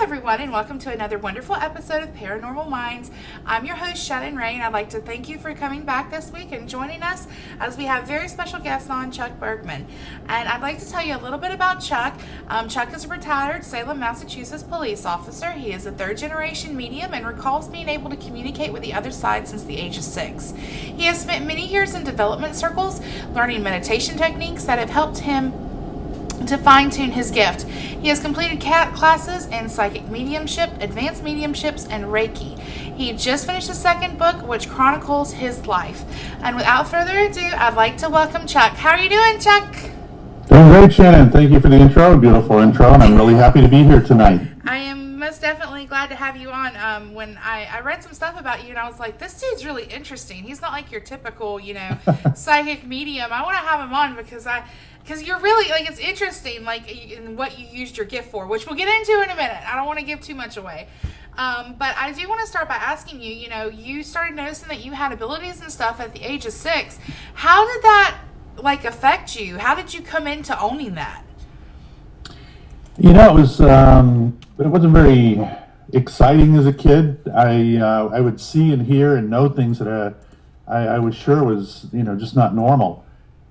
everyone, and welcome to another wonderful episode of Paranormal Minds. I'm your host, Shannon, and I'd like to thank you for coming back this week and joining us as we have very special guests on, Chuck Bergman. And I'd like to tell you a little bit about Chuck. Chuck is a retired Salem, Massachusetts police officer. He is a third-generation medium and recalls being able to communicate with the other side since the age of 6. He has spent many years in development circles, learning meditation techniques that have helped him to fine-tune his gift. He has completed classes in psychic mediumship, advanced mediumships, and Reiki. He just finished his second book, which chronicles his life. And without further ado, I'd like to welcome Chuck. How are you doing, Chuck? Doing great, Shannon. Thank you for the intro, beautiful intro, and I'm really happy to be here tonight. I am most definitely glad to have you on. When I read some stuff about you, and I was like, this dude's really interesting. He's not like your typical, psychic medium. I want to have him on because you're really, it's interesting, in what you used your gift for, which we'll get into in a minute. I don't want to give too much away. But I do want to start by asking you, you started noticing that you had abilities and stuff at the age of 6. How did that, affect you? How did you come into owning that? It wasn't very exciting as a kid. I would see and hear and know things that I was sure was, just not normal.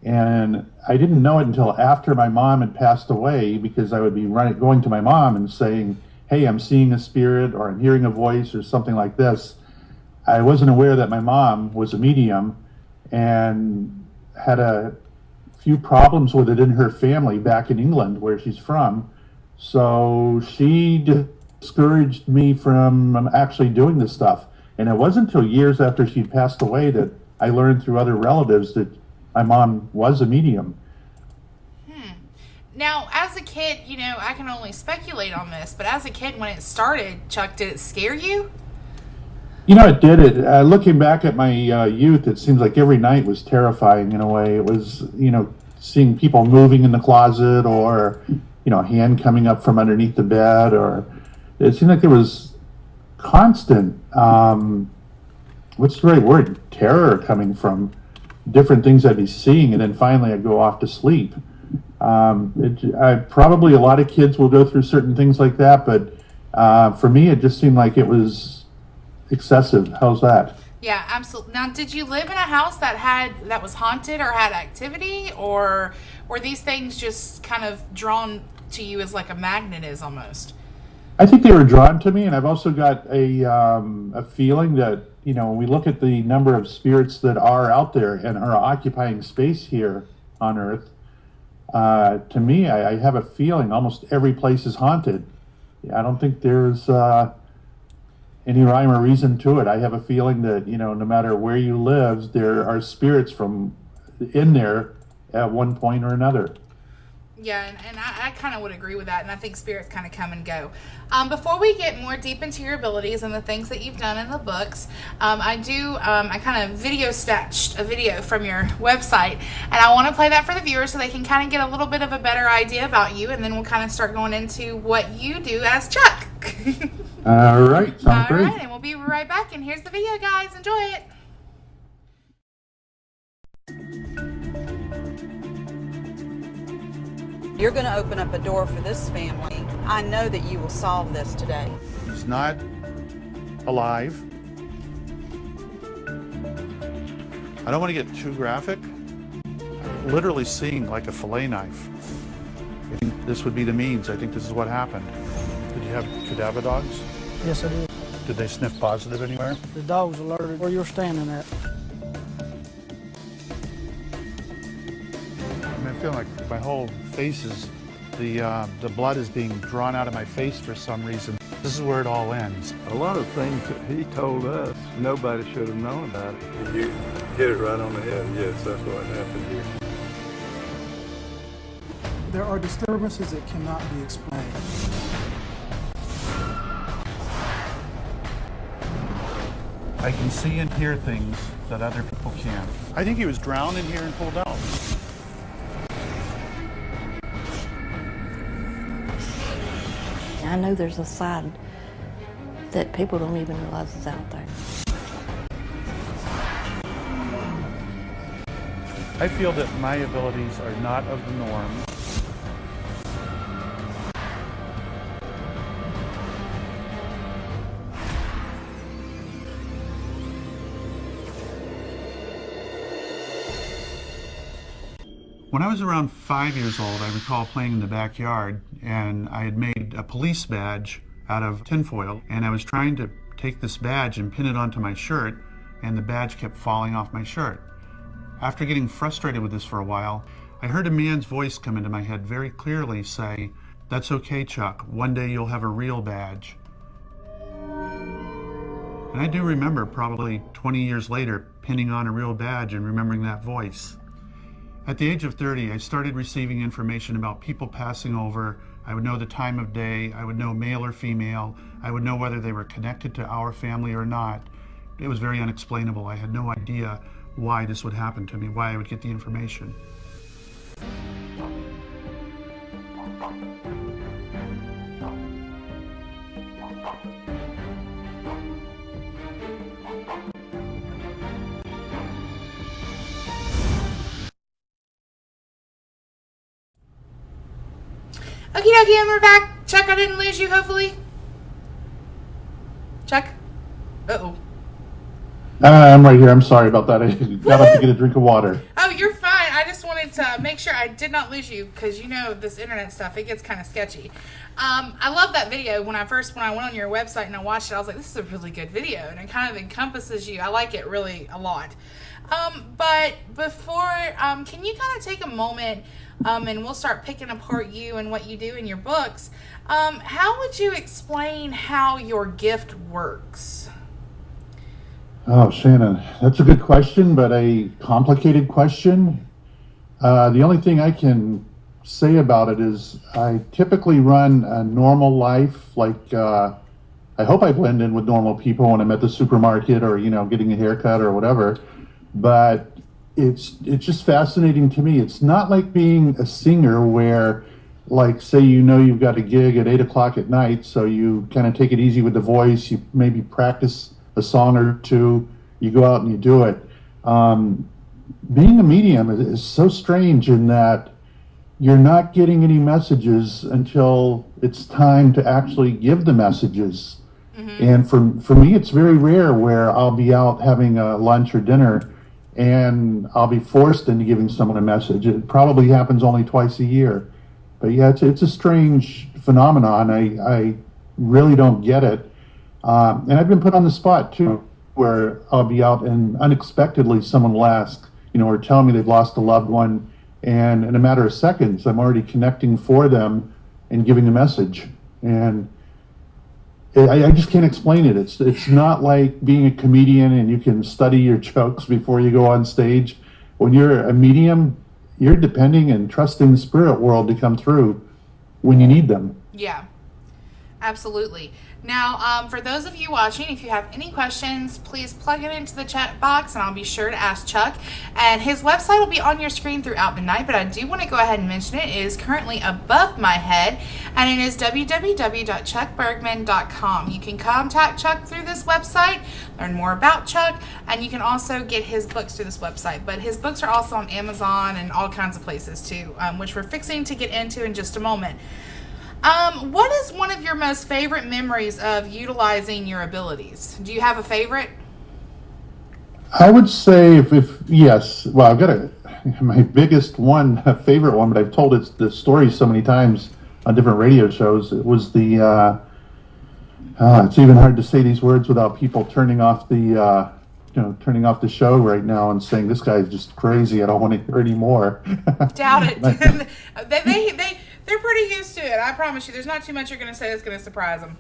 And I didn't know it until after my mom had passed away, because I would be going to my mom and saying, hey, I'm seeing a spirit, or I'm hearing a voice, or something like this. I wasn't aware that my mom was a medium and had a few problems with it in her family back in England, where she's from. So she discouraged me from actually doing this stuff. And it wasn't until years after she'd passed away that I learned through other relatives that my mom was a medium. Now, as a kid, I can only speculate on this, but as a kid, when it started, Chuck, did it scare you? It did. Looking back at my youth, it seems like every night was terrifying in a way. It was, seeing people moving in the closet, or, a hand coming up from underneath the bed, or it seemed like there was constant, what's the right word, terror coming from different things I'd be seeing, and then finally I'd go off to sleep. Probably a lot of kids will go through certain things like that, but for me it just seemed like it was excessive. How's that? Yeah, absolutely. Now, did you live in a house that was haunted or had activity, or were these things just kind of drawn to you as like a magnet is almost? I think they were drawn to me, and I've also got a feeling that, when we look at the number of spirits that are out there and are occupying space here on Earth, to me, I have a feeling almost every place is haunted. I don't think there's any rhyme or reason to it. I have a feeling that, no matter where you live, there are spirits from in there at one point or another. Yeah, and I kind of would agree with that, and I think spirits kind of come and go. Before we get more deep into your abilities and the things that you've done in the books, I kind of video snatched a video from your website, and I want to play that for the viewers so they can kind of get a little bit of a better idea about you, and then we'll kind of start going into what you do as Chuck. All right, sounds great. All right, and we'll be right back, and here's the video, guys. Enjoy it. You're going to open up a door for this family. I know that you will solve this today. He's not alive. I don't want to get too graphic. I'm literally seeing like a fillet knife. I think this would be the means. I think this is what happened. Did you have cadaver dogs? Yes, I did. Did they sniff positive anywhere? The dogs alerted where you're standing at. I feel like my whole face is, the blood is being drawn out of my face for some reason. This is where it all ends. A lot of things that he told us, nobody should have known about it. You hit it right on the head. Yes, that's what happened here. There are disturbances that cannot be explained. I can see and hear things that other people can't. I think he was drowned in here and pulled out. I know there's a side that people don't even realize is out there. I feel that my abilities are not of the norm. When I was around 5 years old, I recall playing in the backyard, and I had made a police badge out of tinfoil, and I was trying to take this badge and pin it onto my shirt, and the badge kept falling off my shirt. After getting frustrated with this for a while, I heard a man's voice come into my head very clearly say, "That's okay, Chuck. One day you'll have a real badge." And I do remember probably 20 years later pinning on a real badge and remembering that voice. At the age of 30, I started receiving information about people passing over. I would know the time of day. I would know male or female. I would know whether they were connected to our family or not. It was very unexplainable. I had no idea why this would happen to me, why I would get the information. Okie dokie, and we're back. Chuck, I didn't lose you, hopefully. Chuck? Uh-oh. I'm right here. I'm sorry about that. I got up to get a drink of water. Oh, you're fine. I just wanted to make sure I did not lose you because you know this internet stuff, it gets kind of sketchy. I love that video. When I went on your website and I watched it, I was like, this is a really good video, and it kind of encompasses you. I like it really a lot. But before, can you kind of take a moment, and we'll start picking apart you and what you do in your books. How would you explain how your gift works? Oh, Shannon, that's a good question, but a complicated question. The only thing I can say about it is I typically run a normal life. Like, I hope I blend in with normal people when I'm at the supermarket or, getting a haircut or whatever. But it's just fascinating to me. It's not like being a singer where, like, say, you've got a gig at 8 o'clock at night, so you kind of take it easy with the voice. You maybe practice a song or two, you go out and you do it. Being a medium is so strange in that you're not getting any messages until it's time to actually give the messages. Mm-hmm. And for me, it's very rare where I'll be out having a lunch or dinner and I'll be forced into giving someone a message. It probably happens only twice a year. But yeah, it's a strange phenomenon. I really don't get it. And I've been put on the spot too, where I'll be out and unexpectedly someone will ask, or tell me they've lost a loved one, and in a matter of seconds, I'm already connecting for them and giving a message. And I just can't explain it. It's not like being a comedian and you can study your jokes before you go on stage. When you're a medium, you're depending and trusting the spirit world to come through when you need them. Yeah, absolutely. Now, for those of you watching, if you have any questions, please plug it into the chat box and I'll be sure to ask Chuck. And his website will be on your screen throughout the night, but I do want to go ahead and mention it. It is currently above my head, and it is www.chuckbergman.com. You can contact Chuck through this website, learn more about Chuck, and you can also get his books through this website. But his books are also on Amazon and all kinds of places too, which we're fixing to get into in just a moment. What is one of your most favorite memories of utilizing your abilities? Do you have a favorite? I would say if yes. Well, I've got my biggest one, a favorite one, but I've told the story so many times on different radio shows. It was the, it's even hard to say these words without people turning off the show right now and saying, this guy's just crazy, I don't want to hear anymore. Doubt it. They're pretty used to it. I promise you, there's not too much you're going to say that's going to surprise them.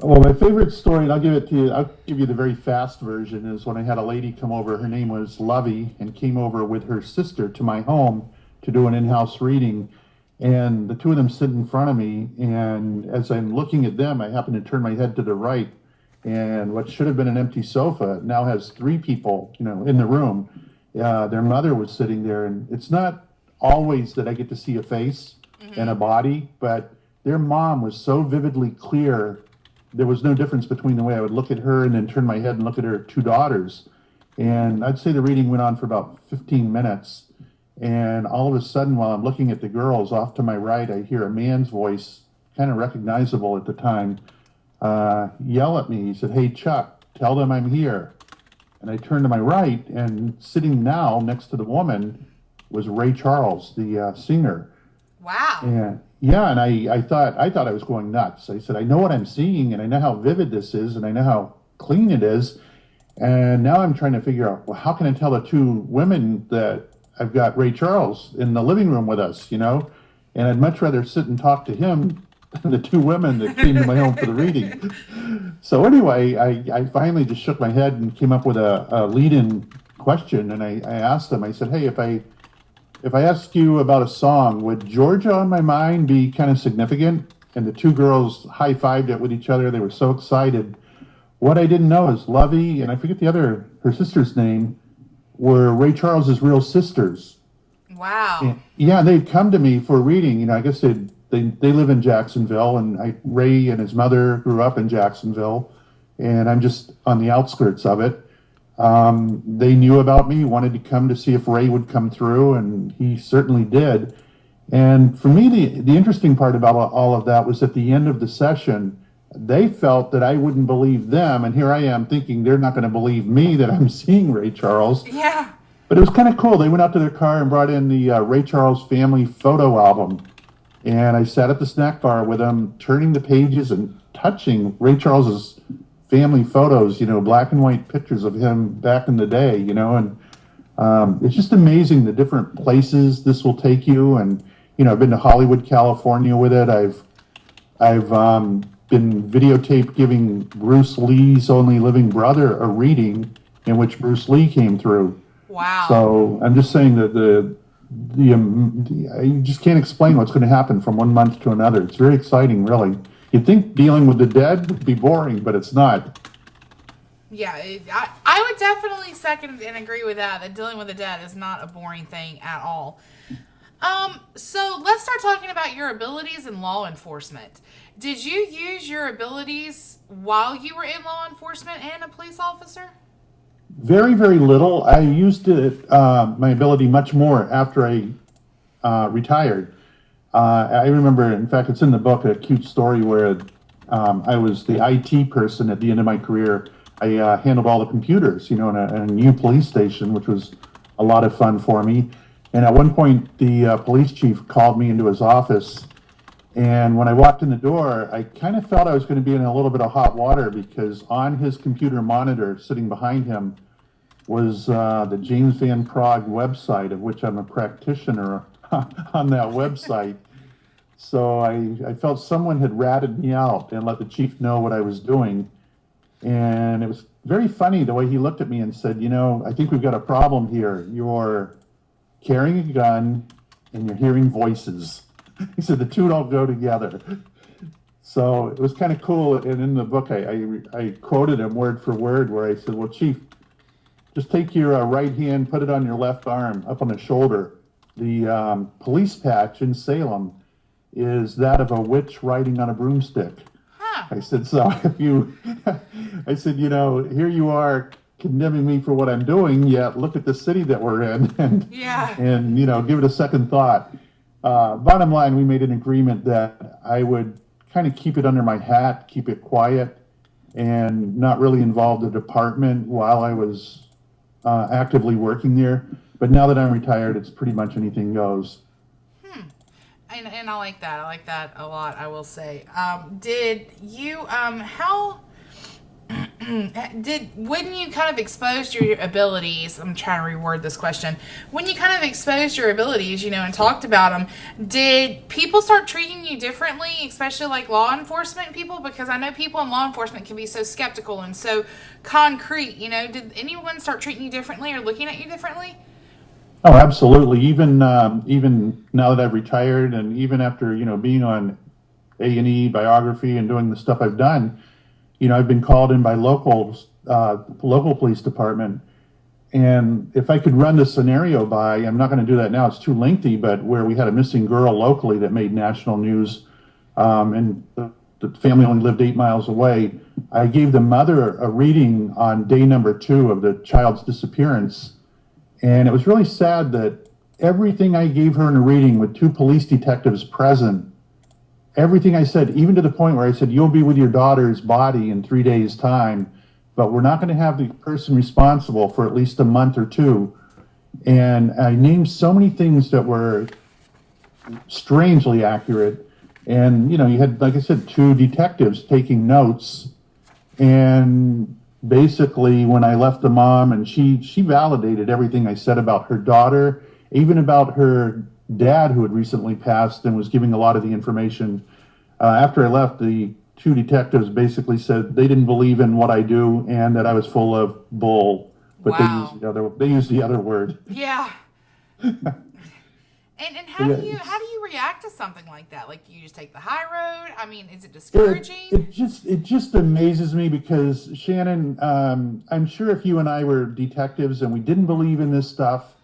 Well, my favorite story, and I'll give it to you, I'll give you the very fast version, is when I had a lady come over. Her name was Lovey, and came over with her sister to my home to do an in-house reading. And the two of them sit in front of me, and as I'm looking at them, I happen to turn my head to the right, and what should have been an empty sofa now has three people, in the room. Their mother was sitting there, and it's not always that I get to see a face and a body, but their mom was so vividly clear. There was no difference between the way I would look at her and then turn my head and look at her two daughters. And I'd say the reading went on for about 15 minutes. And all of a sudden, while I'm looking at the girls off to my right, I hear a man's voice, kind of recognizable at the time, yell at me. He said, "Hey, Chuck, tell them I'm here." And I turned to my right, and sitting now next to the woman was Ray Charles, the singer. Wow. And yeah, and I thought I was going nuts. I said, I know what I'm seeing, and I know how vivid this is, and I know how clean it is. And now I'm trying to figure out, well, how can I tell the two women that I've got Ray Charles in the living room with us, you know? And I'd much rather sit and talk to him than the two women that came to my home for the reading. So anyway, I finally just shook my head and came up with a lead-in question, and I asked them, I said, hey, if I ask you about a song, would Georgia on my mind be kind of significant? And the two girls high-fived it with each other. They were so excited. What I didn't know is Lovey, and I forget her sister's name, were Ray Charles's real sisters. Wow. And, yeah, they'd come to me for a reading. You know, I guess they live in Jacksonville, and Ray and his mother grew up in Jacksonville, and I'm just on the outskirts of it. They knew about me, wanted to come to see if Ray would come through, and he certainly did. And for me, the interesting part about all of that was at the end of the session, they felt that I wouldn't believe them, and here I am thinking they're not going to believe me that I'm seeing Ray Charles. Yeah. But it was kind of cool. They went out to their car and brought in the Ray Charles family photo album, and I sat at the snack bar with them, turning the pages and touching Ray Charles's family photos, you know, black and white pictures of him back in the day, you know, and it's just amazing the different places this will take you. And, you know, I've been to Hollywood, California with it. I've been videotaped giving Bruce Lee's only living brother a reading in which Bruce Lee came through. Wow. So I'm just saying that you just can't explain what's going to happen from one month to another. It's very exciting, really. You'd think dealing with the dead would be boring, but it's not. Yeah, I would definitely second and agree with that dealing with the dead is not a boring thing at all. So let's start talking about your abilities in law enforcement. Did you use your abilities while you were in law enforcement and a police officer? Very, very little. I used it, my ability much more after I retired. I remember, in fact, it's in the book, a cute story where I was the IT person at the end of my career. I handled all the computers, you know, in a new police station, which was a lot of fun for me. And at one point, the police chief called me into his office. And when I walked in the door, I kind of felt I was going to be in a little bit of hot water because on his computer monitor, sitting behind him, was the James Van Praagh website, of which I'm a practitioner on that website. So I felt someone had ratted me out and let the chief know what I was doing. And it was very funny the way he looked at me and said, you know, I think we've got a problem here. You're carrying a gun and you're hearing voices. He said the two don't go together. So it was kind of cool. And in the book, I quoted him word for word where I said, well, Chief, just take your right hand, put it on your left arm, up on the shoulder. The police patch in Salem is that of a witch riding on a broomstick. Huh. I said, so if you, I said, you know, here you are condemning me for what I'm doing, yet look at the city that we're in and, and you know, give it a second thought. Bottom line, we made an agreement that I would kind of keep it under my hat, keep it quiet, and not really involve the department while I was actively working there. But now that I'm retired, it's pretty much anything goes. And I like that. I like that a lot, I will say. Did you, when you kind of exposed your abilities, I'm trying to reword this question, when you kind of exposed your abilities, you know, and talked about them, did people start treating you differently, especially like law enforcement people? Because I know people in law enforcement can be so skeptical and so concrete, you know. Did anyone start treating you differently or looking at you differently? Oh, absolutely. Even now that I've retired, and even after, you know, being on A&E biography and doing the stuff I've done, you know, I've been called in by local police department. And if I could run the scenario by, I'm not going to do that now, it's too lengthy, but where we had a missing girl locally that made national news, and the family only lived 8 miles away, I gave the mother a reading on day number 2 of the child's disappearance. And it was really sad that everything I gave her in a reading with 2 police detectives present, everything I said, even to the point where I said, you'll be with your daughter's body in 3 days' time, but we're not going to have the person responsible for at least a month or 2. And I named so many things that were strangely accurate. And, you had, like I said, 2 detectives taking notes. And basically, when I left the mom, and she validated everything I said about her daughter, even about her dad who had recently passed, and was giving a lot of the information. After I left, the 2 detectives basically said they didn't believe in what I do and that I was full of bull. But Wow. they used the other word. Yeah. And how do you react to something like that? Like, you just take the high road? I mean, is it discouraging? It just amazes me because, Shannon, I'm sure if you and I were detectives and we didn't believe in this stuff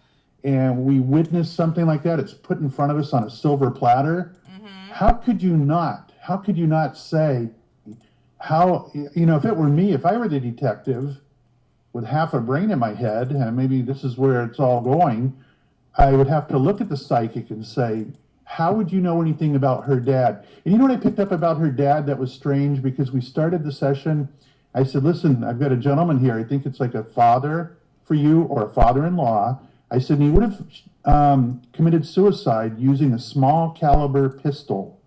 and we witnessed something like that, it's put in front of us on a silver platter. Mm-hmm. How could you not say, if it were me, if I were the detective with half a brain in my head, and maybe this is where it's all going, I would have to look at the psychic and say, how would you know anything about her dad? And you know what I picked up about her dad that was strange? Because we started the session, I said, listen, I've got a gentleman here. I think it's like a father for you or a father-in-law. I said, and he would have committed suicide using a small caliber pistol.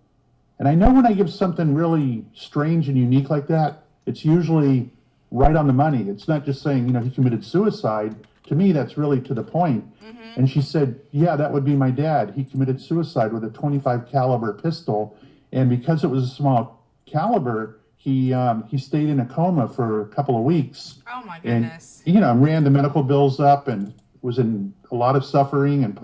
And I know when I give something really strange and unique like that, it's usually right on the money. It's not just saying, he committed suicide. To me, that's really to the point. Mm-hmm. And she said, yeah, that would be my dad. He committed suicide with a 25 caliber pistol. And because it was a small caliber, he stayed in a coma for a couple of weeks. Oh, my goodness. And, ran the medical bills up and was in a lot of suffering, and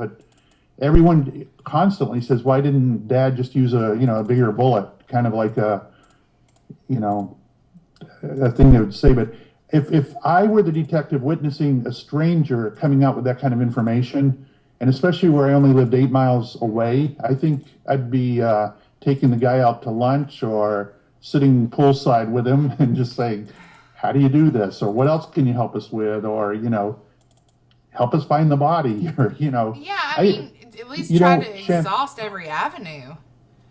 everyone constantly says, why didn't Dad just use a bigger bullet? Kind of like a thing they would say. But if I were the detective witnessing a stranger coming out with that kind of information, and especially where I only lived 8 miles away, I think I'd be taking the guy out to lunch or sitting poolside with him and just saying, how do you do this? Or what else can you help us with? Or, help us find the body, or, Yeah, I mean, at least try to exhaust every avenue.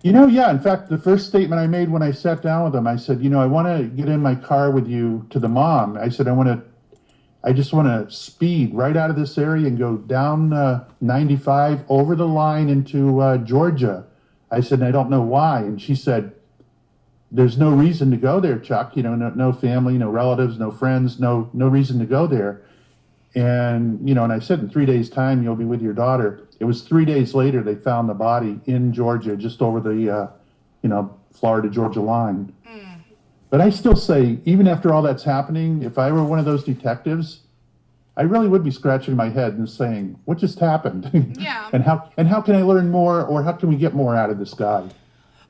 Yeah, in fact, the first statement I made when I sat down with him, I said, I want to get in my car with you to the mom. I said, I just want to speed right out of this area and go down 95 over the line into Georgia. I said, and I don't know why. And she said, there's no reason to go there, Chuck. No family, no relatives, no friends, no reason to go there. And, and I said, in 3 days' time, you'll be with your daughter. It was 3 days later they found the body in Georgia, just over the, Florida-Georgia line. Mm. But I still say, even after all that's happening, if I were one of those detectives, I really would be scratching my head and saying, what just happened? Yeah. and how can I learn more, or how can we get more out of this guy?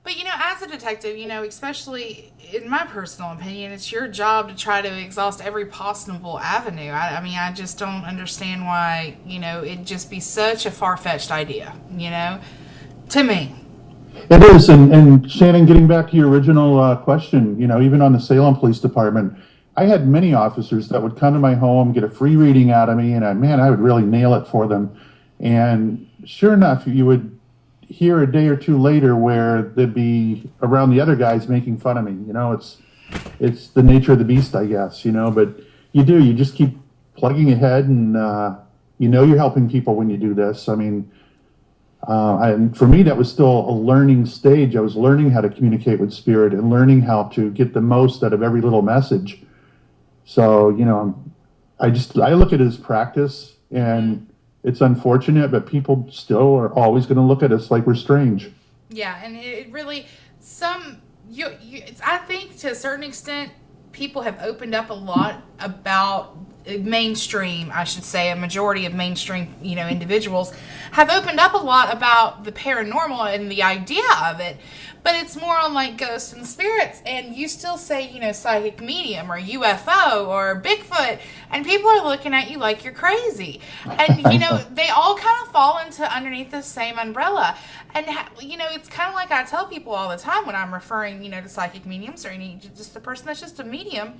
But, as a detective, especially in my personal opinion, it's your job to try to exhaust every possible avenue. I mean, I just don't understand why, it'd just be such a far-fetched idea, to me. It is. And Shannon, getting back to your original question, even on the Salem Police Department, I had many officers that would come to my home, get a free reading out of me, and I would really nail it for them. And sure enough, you would hear a day or two later where they'd be around the other guys making fun of me. It's the nature of the beast, I guess, but you just keep plugging ahead, and you're helping people when you do this. I mean, and for me, that was still a learning stage. I was learning how to communicate with spirit and learning how to get the most out of every little message. So, I look at it as practice, and it's unfortunate, but people still are always going to look at us like we're strange. Yeah, and it really, I think to a certain extent, people have opened up a lot about mainstream, I should say, a majority of mainstream, individuals have opened up a lot about the paranormal and the idea of it, but it's more on like ghosts and spirits, and you still say, psychic medium or UFO or Bigfoot, and people are looking at you like you're crazy. And, they all kind of fall into underneath the same umbrella. And, it's kind of like I tell people all the time when I'm referring, to psychic mediums or just a person that's just a medium.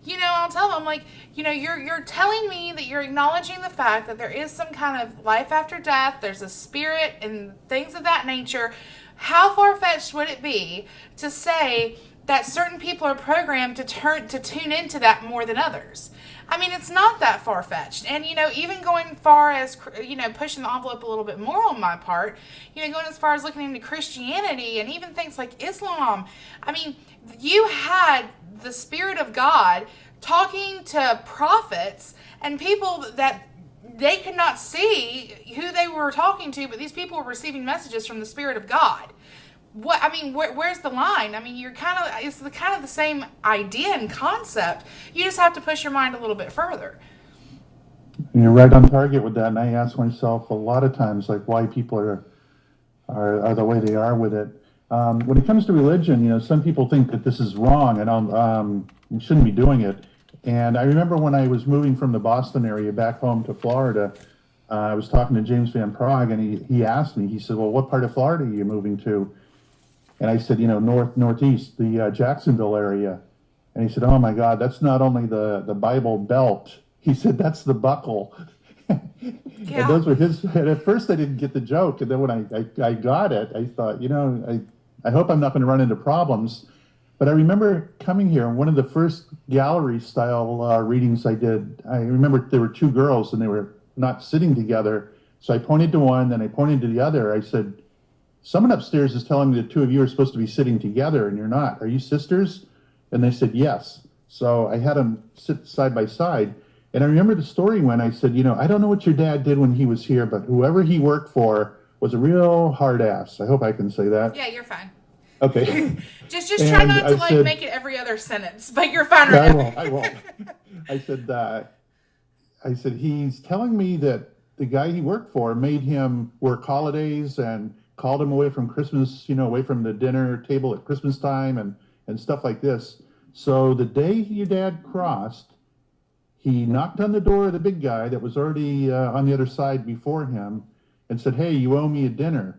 I'll tell them, like, you're telling me that you're acknowledging the fact that there is some kind of life after death, there's a spirit and things of that nature. How far-fetched would it be to say that certain people are programmed to tune into that more than others. I mean, it's not that far-fetched. And, even going far as, pushing the envelope a little bit more on my part, going as far as looking into Christianity and even things like Islam. I mean, you had the Spirit of God talking to prophets and people that they could not see who they were talking to, but these people were receiving messages from the Spirit of God. Where's the line? I mean, it's kind of the same idea and concept. You just have to push your mind a little bit further. You're right on target with that. And I ask myself a lot of times, like, why people are the way they are with it. When it comes to religion, some people think that this is wrong and you shouldn't be doing it. And I remember when I was moving from the Boston area back home to Florida, I was talking to James Van Prague, and he asked me, he said, well, what part of Florida are you moving to? And I said, northeast, the Jacksonville area. And he said, oh my God, that's not only the Bible Belt. He said, that's the buckle. Yeah. And those were his, and at first I didn't get the joke. And then when I got it, I thought, I hope I'm not going to run into problems. But I remember coming here, and one of the first gallery style readings I did, I remember there were two girls and they were not sitting together. So I pointed to one, then I pointed to the other. I said, someone upstairs is telling me the two of you are supposed to be sitting together and you're not. Are you sisters? And they said, yes. So I had them sit side by side. And I remember the story when I said, I don't know what your dad did when he was here, but whoever he worked for was a real hard ass. I hope I can say that. Yeah, you're fine. Okay. just try not to make it every other sentence, but you're fine right now. I won't. I said, he's telling me that the guy he worked for made him work holidays and called him away from Christmas, away from the dinner table at Christmas time and stuff like this. So the day your dad crossed, he knocked on the door of the big guy that was already on the other side before him and said, hey, you owe me a dinner.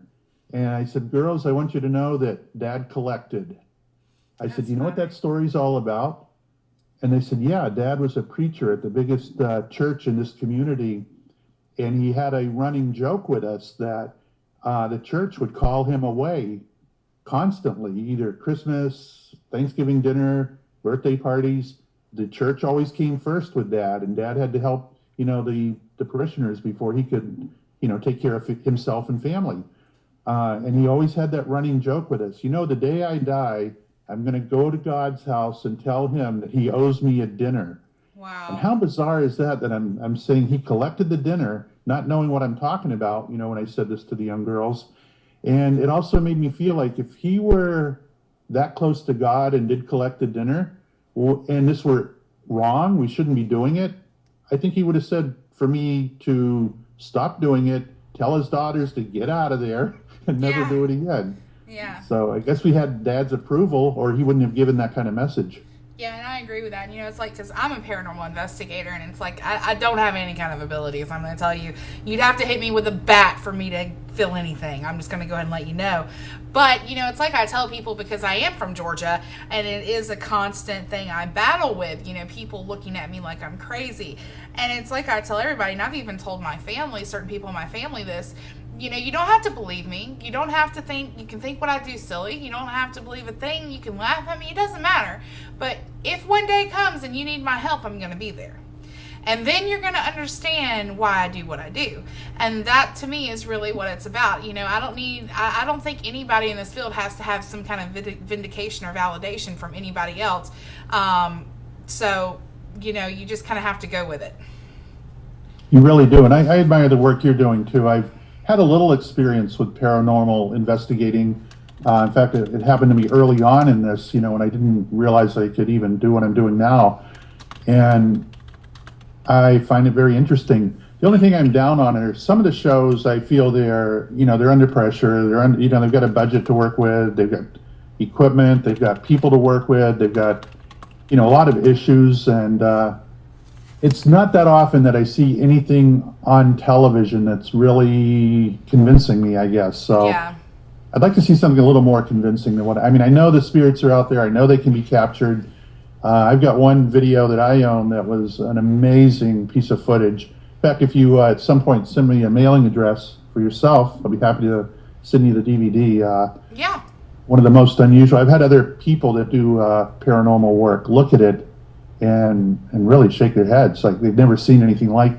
And I said, girls, I want you to know that Dad collected. I said, you know what that story's all about? And they said, yeah, Dad was a preacher at the biggest church in this community. And he had a running joke with us that the church would call him away constantly, either Christmas, Thanksgiving dinner, birthday parties. The church always came first with Dad, and Dad had to help, the parishioners before he could, take care of himself and family. And he always had that running joke with us. The day I die, I'm going to go to God's house and tell him that he owes me a dinner. Wow. And how bizarre is that I'm saying he collected the dinner, not knowing what I'm talking about, when I said this to the young girls. And it also made me feel like if he were that close to God and did collect the dinner, and this were wrong, we shouldn't be doing it, I think he would have said for me to stop doing it, tell his daughters to get out of there, and never do it again. Yeah. So I guess we had Dad's approval, or he wouldn't have given that kind of message. Yeah, and I agree with that. It's like, because I'm a paranormal investigator, and it's like, I don't have any kind of abilities. I'm going to tell you, you'd have to hit me with a bat for me to feel anything. I'm just going to go ahead and let you know. But, it's like I tell people, because I am from Georgia, and it is a constant thing I battle with, people looking at me like I'm crazy. And it's like I tell everybody, and I've even told my family, certain people in my family this, you don't have to believe me. You don't have to think, you can think what I do silly. You don't have to believe a thing. You can laugh at me. It doesn't matter. But if one day comes and you need my help, I'm going to be there. And then you're going to understand why I do what I do. And that, to me, is really what it's about. I don't think anybody in this field has to have some kind of vindication or validation from anybody else. So, you just kind of have to go with it. You really do. And I admire the work you're doing, too. I've had a little experience with paranormal investigating. In fact, it happened to me early on in this, when I didn't realize I could even do what I'm doing now. And I find it very interesting. The only thing I'm down on are some of the shows. I feel they're under pressure. They've got a budget to work with. They've got equipment. They've got people to work with. They've got, a lot of issues. And it's not that often that I see anything on television that's really convincing me, I guess. So yeah. I'd like to see something a little more convincing than I know the spirits are out there. I know they can be captured. I've got one video that I own that was an amazing piece of footage. In fact, if you at some point send me a mailing address for yourself, I'll be happy to send you the DVD. Yeah. one of the most unusual. I've had other people that do paranormal work look at it and really shake their heads like they've never seen anything like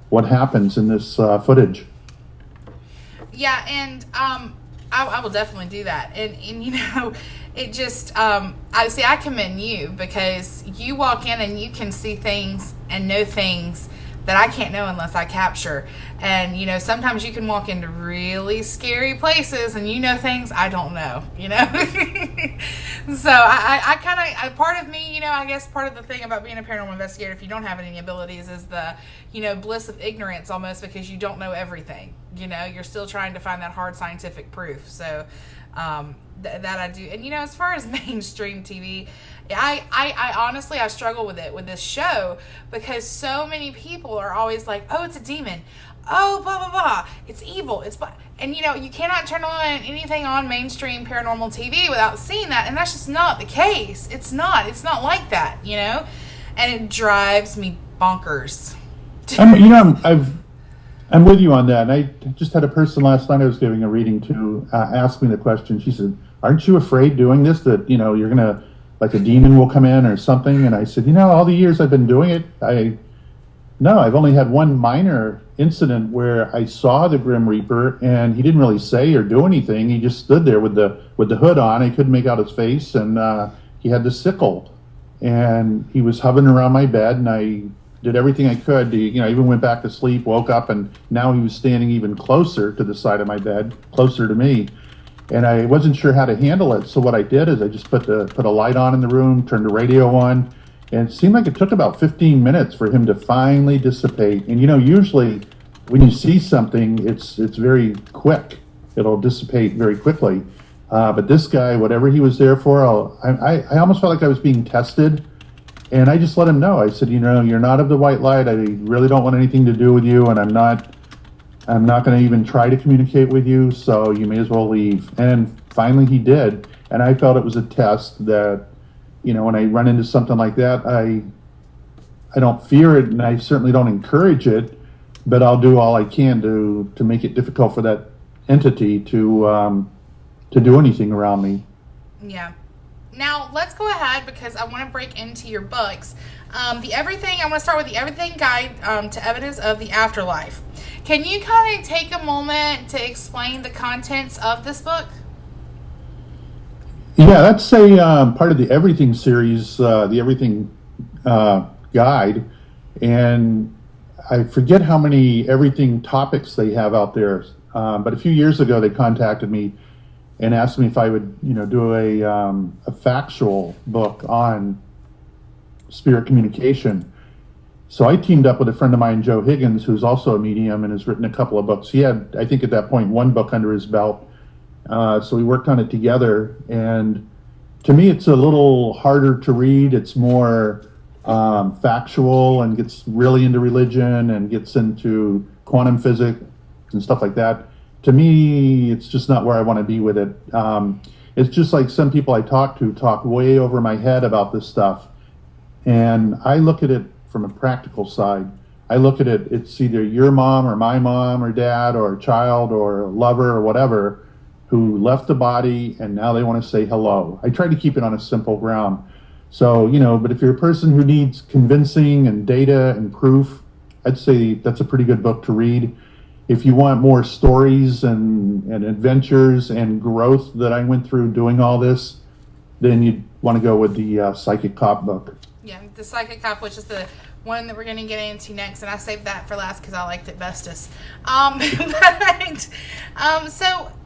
what happens in this footage. Yeah, and I will definitely do that. And you know, it just I commend you, because you walk in and you can see things and know things that I can't know unless I capture. And you know, sometimes you can walk into really scary places and you know things I don't know, you know. So I kind of, part of me, you know, I guess part of the thing about being a paranormal investigator, if you don't have any abilities, is the, you know, bliss of ignorance almost, because you don't know everything. You know, you're still trying to find that hard scientific proof. So that I do. And you know, as far as mainstream TV, I honestly, I struggle with it with this show, because so many people are always like, oh, it's a demon, oh, blah blah blah, it's evil, it's blah. And you know, you cannot turn on anything on mainstream paranormal TV without seeing that, and that's just not the case. It's not like that, you know, and it drives me bonkers. You know, I'm with you on that. And I just had a person last night I was giving a reading to ask me the question. She said, aren't you afraid doing this, that, you know, you're going to, like a demon will come in or something? And I said, you know, all the years I've been doing it, no, I've only had one minor incident where I saw the Grim Reaper and he didn't really say or do anything. He just stood there with the hood on. I couldn't make out his face, and he had the sickle. And he was hovering around my bed, and I did everything I could to, you know, I even went back to sleep, woke up, and now he was standing even closer to the side of my bed, closer to me. And I wasn't sure how to handle it. So what I did is I just put a light on in the room, turned the radio on, and it seemed like it took about 15 minutes for him to finally dissipate. And you know, usually when you see something, it's very quick. It'll dissipate very quickly. But this guy, whatever he was there for, I almost felt like I was being tested. And I just let him know. I said, you know, you're not of the white light. I really don't want anything to do with you, and I'm not going to even try to communicate with you, so you may as well leave. And finally he did. And I felt it was a test that, you know, when I run into something like that, I don't fear it, and I certainly don't encourage it, but I'll do all I can to make it difficult for that entity to do anything around me. Yeah. Now, let's go ahead, because I want to break into your books. I want to start with the Everything Guide to Evidence of the Afterlife. Can you kind of take a moment to explain the contents of this book? Yeah, that's a part of the Everything series, the Everything Guide. And I forget how many everything topics they have out there. But a few years ago, they contacted me and asked me if I would, you know, do a factual book on spirit communication. So I teamed up with a friend of mine, Joe Higgins, who's also a medium and has written a couple of books. He had, I think at that point, one book under his belt. So we worked on it together. And to me, it's a little harder to read. It's more factual and gets really into religion and gets into quantum physics and stuff like that. To me, it's just not where I want to be with it. It's just like some people I talk to talk way over my head about this stuff. And I look at it from a practical side. I look at it, it's either your mom or my mom or dad or a child or a lover or whatever who left the body and now they want to say hello. I try to keep it on a simple ground. So, you know, but if you're a person who needs convincing and data and proof, I'd say that's a pretty good book to read. If you want more stories and adventures and growth that I went through doing all this, then you'd want to go with the Psychic Cop book. Yeah, the Psychic Cop, which is the one that we're going to get into next, and I saved that for last because I liked it bestest. So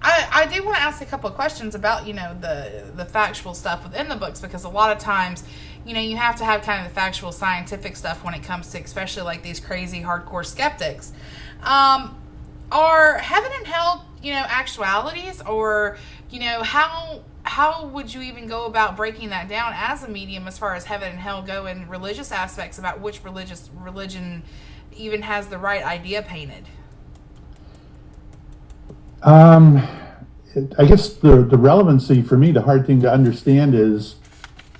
I do want to ask a couple of questions about, you know, the factual stuff within the books, because a lot of times, you know, you have to have kind of the factual scientific stuff when it comes to especially like these crazy hardcore skeptics. Are heaven and hell, you know, actualities, or, you know, how would you even go about breaking that down as a medium as far as heaven and hell go, in religious aspects about which religion even has the right idea painted? I guess the relevancy for me, the hard thing to understand is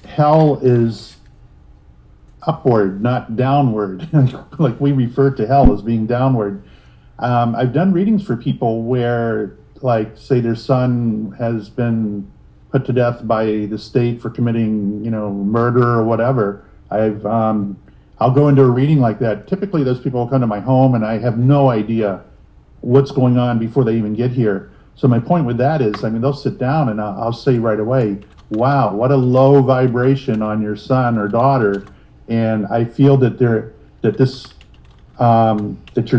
hell is upward, not downward. Like we refer to hell as being downward. I've done readings for people where, like, say their son has been put to death by the state for committing, murder or whatever. I'll go into a reading like that. Typically, those people will come to my home, and I have no idea what's going on before they even get here. So my point with that is, they'll sit down, and I'll say right away, wow, what a low vibration on your son or daughter, and I feel that your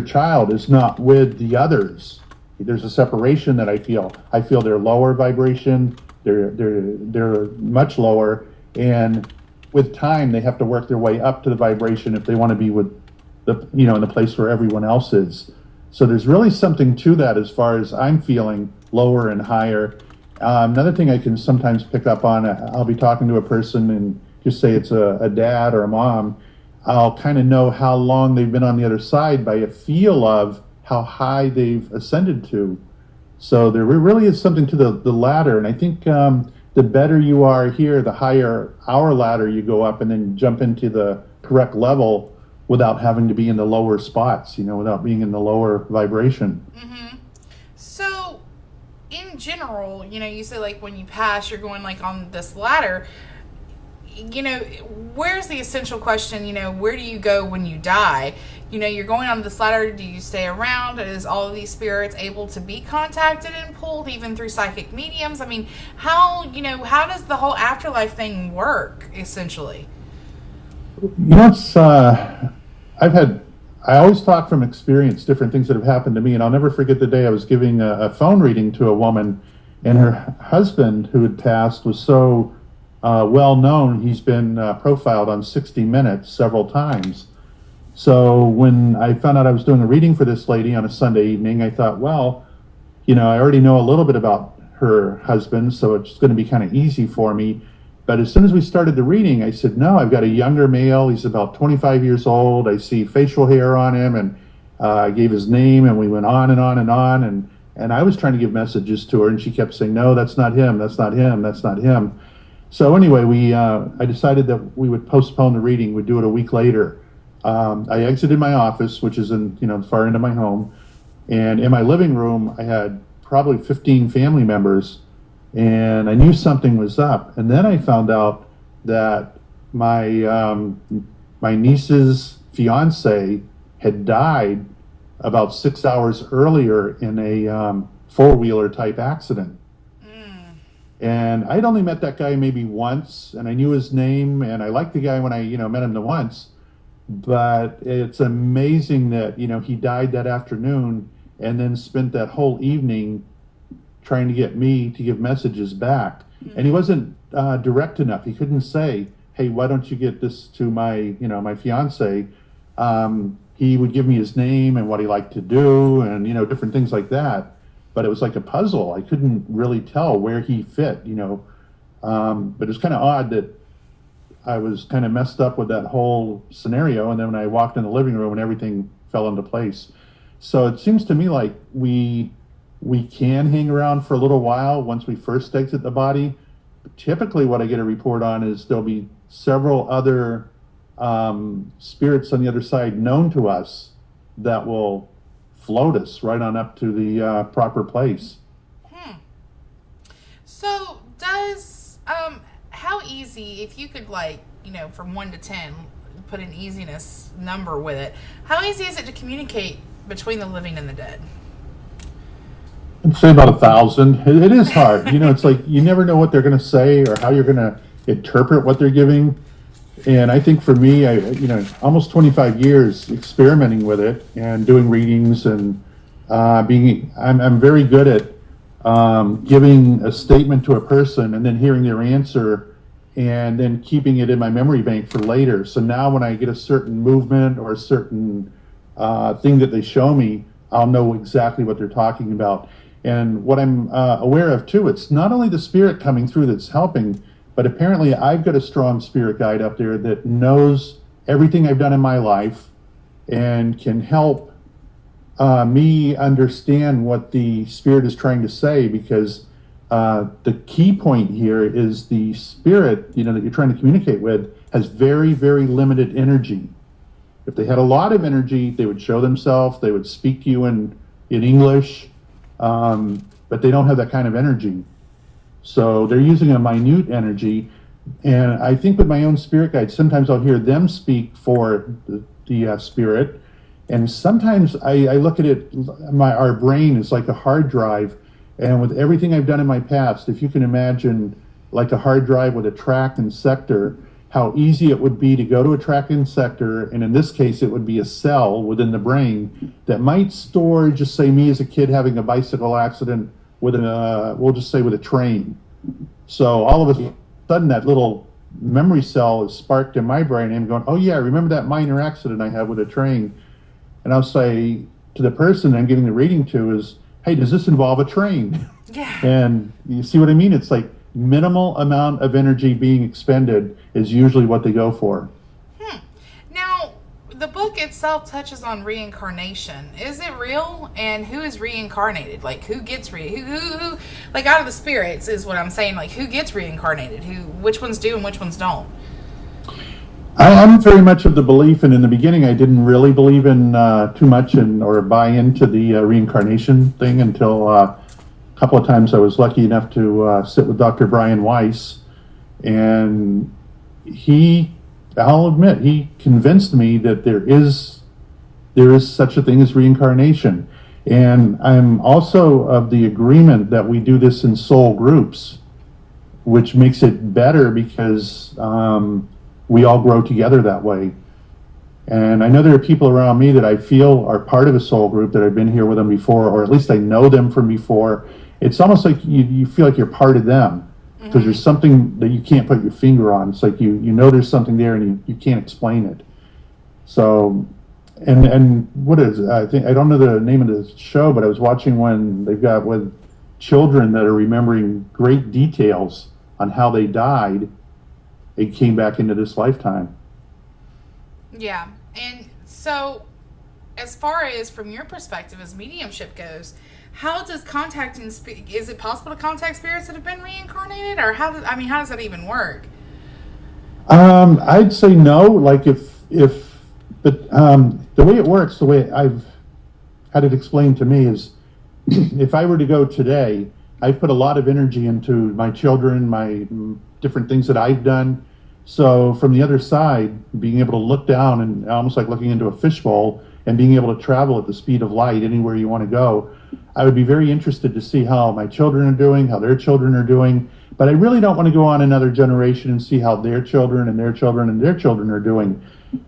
child is not with the others. There's a separation that I feel. I feel their lower vibration. They're much lower, and with time they have to work their way up to the vibration if they want to be with in the place where everyone else is. So there's really something to that as far as I'm feeling lower and higher. Another thing I can sometimes pick up on, I'll be talking to a person and just say it's a dad or a mom. I'll kind of know how long they've been on the other side by a feel of how high they've ascended to. So there really is something to the ladder, and I think the better you are here, the higher our ladder you go up and then jump into the correct level without having to be in the lower spots, without being in the lower vibration. Mm-hmm. So, in general, you say like when you pass, you're going like on this ladder. Where's the essential question? Where do you go when you die? You're going on this ladder. Do you stay around? Is all of these spirits able to be contacted and pulled even through psychic mediums? How does the whole afterlife thing work, essentially? I always talk from experience, different things that have happened to me, and I'll never forget the day I was giving a phone reading to a woman, and her husband, who had passed, was so well known. He's been profiled on 60 Minutes several times. So when I found out I was doing a reading for this lady on a Sunday evening, I thought, well, I already know a little bit about her husband, so it's going to be kind of easy for me. But as soon as we started the reading, I said, no, I've got a younger male. He's about 25 years old. I see facial hair on him, and I gave his name, and we went on and on and on. And I was trying to give messages to her, and she kept saying, no, that's not him, that's not him, that's not him. So anyway, I decided that we would postpone the reading. We'd do it a week later. I exited my office, which is in the far end of my home, and in my living room, I had probably 15 family members, and I knew something was up. And then I found out that my niece's fiance had died about 6 hours earlier in a four-wheeler type accident. And I'd only met that guy maybe once, and I knew his name, and I liked the guy when I met him the once. But it's amazing that he died that afternoon, and then spent that whole evening trying to get me to give messages back. And he wasn't direct enough. He couldn't say, hey, why don't you get this to my my fiance. He would give me his name and what he liked to do, and different things like that. But it was like a puzzle. I couldn't really tell where he fit, but it was kind of odd that I was kind of messed up with that whole scenario. And then when I walked in the living room, and everything fell into place. So it seems to me like we can hang around for a little while once we first exit the body. But typically what I get a report on is there'll be several other spirits on the other side known to us that will float us right on up to the proper place. So does how easy, if you could from 1 to 10 put an easiness number with it, how easy is it to communicate between the living and the dead? I'd say about 1,000. It is hard. It's like you never know what they're going to say or how you're going to interpret what they're giving. And I think for me, almost 25 years experimenting with it and doing readings and I'm very good at giving a statement to a person and then hearing their answer and then keeping it in my memory bank for later. So now when I get a certain movement or a certain thing that they show me, I'll know exactly what they're talking about. And what I'm aware of too, it's not only the spirit coming through that's helping, but apparently I've got a strong spirit guide up there that knows everything I've done in my life and can help me understand what the spirit is trying to say, because the key point here is the spirit that you're trying to communicate with has very, very limited energy. If they had a lot of energy, they would show themselves, they would speak to you in English, but they don't have that kind of energy. So they're using a minute energy. And I think with my own spirit guides, sometimes I'll hear them speak for the spirit. And sometimes I look at it, our brain is like a hard drive. And with everything I've done in my past, if you can imagine like a hard drive with a track and sector, how easy it would be to go to a track and sector, and in this case, it would be a cell within the brain that might store, just say me as a kid having a bicycle accident with we'll just say with a train. So all of a sudden, that little memory cell is sparked in my brain, and I'm going, oh yeah, I remember that minor accident I had with a train. And I'll say to the person I'm giving the reading to is, hey, does this involve a train? Yeah. And you see what I mean? It's like minimal amount of energy being expended is usually what they go for. Now, the book itself touches on reincarnation. Is it real? And who is reincarnated? Like, who gets who like, out of the spirits is what I'm saying. Like, who gets reincarnated? Which ones do and which ones don't? I'm very much of the belief, and in the beginning I didn't really believe in too much or buy into the reincarnation thing until a couple of times I was lucky enough to sit with Dr. Brian Weiss, and I'll admit, he convinced me that there is such a thing as reincarnation. And I'm also of the agreement that we do this in soul groups, which makes it better because we all grow together that way. And I know there are people around me that I feel are part of a soul group that I've been here with them before, or at least I know them from before. It's almost like you feel like you're part of them, because there's something that you can't put your finger on. It's like you know there's something there and you can't explain it. So, and what is it? I don't know the name of the show, but I was watching when they've got with children that are remembering great details on how they died. It came back into this lifetime. Yeah. And so, as far as from your perspective as mediumship goes, how does is it possible to contact spirits that have been reincarnated, or how does that even work? I'd say no. Like but the way it works, the way I've had it explained to me is, if I were to go today, I've put a lot of energy into my children, my different things that I've done. So from the other side, being able to look down and almost like looking into a fishbowl and being able to travel at the speed of light anywhere you want to go, I would be very interested to see how my children are doing, how their children are doing. But I really don't want to go on another generation and see how their children and their children and their children are doing.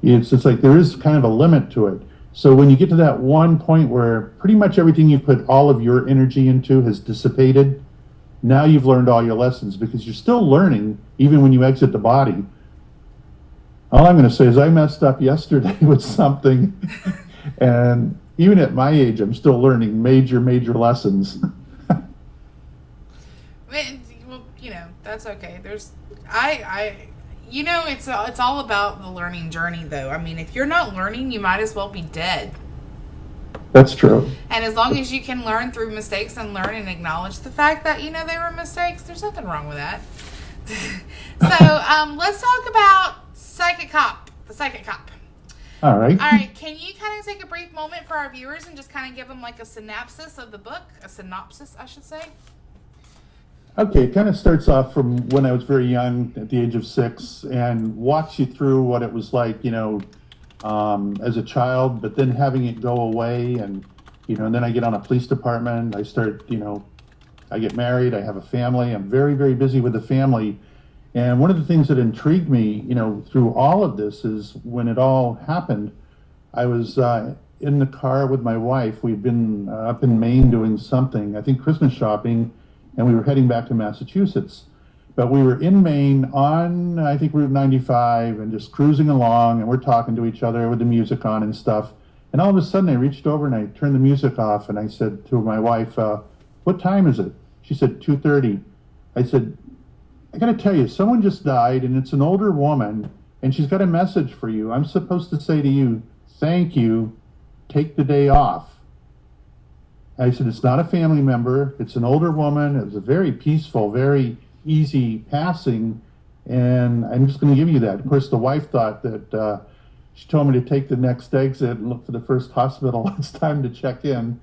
It's like there is kind of a limit to it. So when you get to that one point where pretty much everything you put all of your energy into has dissipated, now you've learned all your lessons, because you're still learning even when you exit the body. All I'm going to say is I messed up yesterday with something, and even at my age, I'm still learning major lessons. Well, that's okay. It's all about the learning journey, though. I mean, if you're not learning, you might as well be dead. That's true. And as long as you can learn through mistakes and learn and acknowledge the fact that, they were mistakes, there's nothing wrong with that. So, let's talk about the Psychic Cop. All right. Can you kind of take a brief moment for our viewers and just kind of give them like a synopsis of the book? A synopsis, I should say. Okay, it kind of starts off from when I was very young, at the age of 6, and walks you through what it was like, as a child, but then having it go away, and then I get on a police department. I start, I get married. I have a family. I'm very, very busy with the family. And one of the things that intrigued me, through all of this is when it all happened, I was in the car with my wife. We'd been up in Maine doing something, I think Christmas shopping, and we were heading back to Massachusetts. But we were in Maine on, I think, Route 95, and just cruising along, and we're talking to each other with the music on and stuff. And all of a sudden, I reached over and I turned the music off, and I said to my wife, what time is it? She said, 2:30. I said, I got to tell you, someone just died, and it's an older woman, and she's got a message for you. I'm supposed to say to you, thank you, take the day off. I said, it's not a family member. It's an older woman. It was a very peaceful, very easy passing, and I'm just going to give you that. Of course, the wife thought that she told me to take the next exit and look for the first hospital. It's time to check in,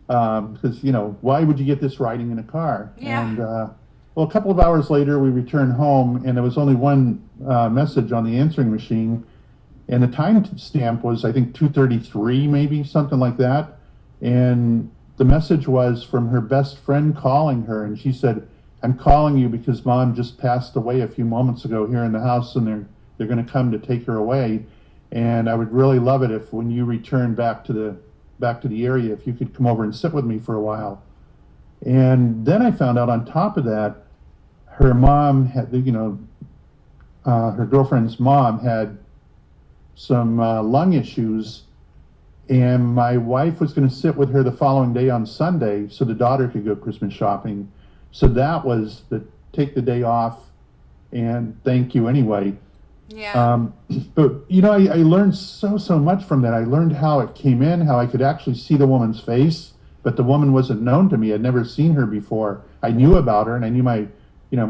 because why would you get this riding in a car? Yeah. Well, a couple of hours later, we returned home, and there was only one message on the answering machine, and the time stamp was, I think, 2:33, maybe, something like that. And the message was from her best friend calling her, and she said, "I'm calling you because Mom just passed away a few moments ago here in the house, and they're going to come to take her away. And I would really love it if, when you return back to the area, if you could come over and sit with me for a while." And then I found out on top of that, her mom had, her girlfriend's mom had some lung issues, and my wife was going to sit with her the following day on Sunday so the daughter could go Christmas shopping. So that was take the day off and thank you anyway. Yeah. But I learned so much from that. I learned how it came in, how I could actually see the woman's face, but the woman wasn't known to me. I'd never seen her before. I knew about her, and I knew my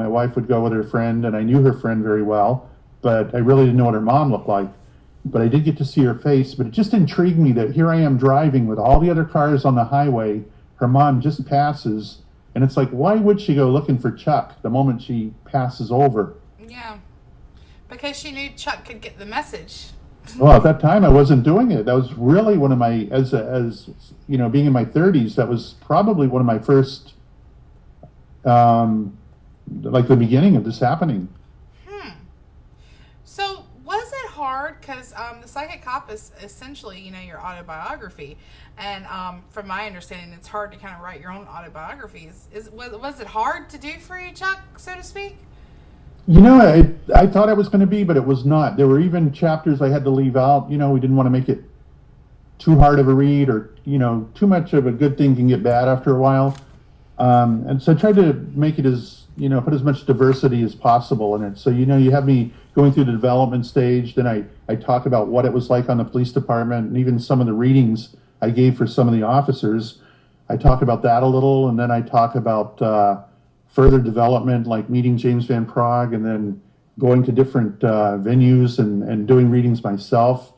wife would go with her friend, and I knew her friend very well, but I really didn't know what her mom looked like. But I did get to see her face, but it just intrigued me that here I am driving with all the other cars on the highway. Her mom just passes, and it's like, why would she go looking for Chuck the moment she passes over? Yeah. Because she knew Chuck could get the message. Well, at that time, I wasn't doing it. That was really one of my, as being in my 30s, that was probably one of my first, like the beginning of this happening. So was it hard? Because the Psychic Cop is essentially, your autobiography. And from my understanding, it's hard to kind of write your own autobiographies. Was it hard to do for you, Chuck, so to speak? I thought it was going to be, but it was not. There were even chapters I had to leave out. We didn't want to make it too hard of a read, or, too much of a good thing can get bad after a while. And so I tried to make it as, put as much diversity as possible in it. So, you have me going through the development stage. Then I talk about what it was like on the police department, and even some of the readings I gave for some of the officers. I talk about that a little, and then I talk about further development, like meeting James Van Praagh, and then going to different venues and doing readings myself.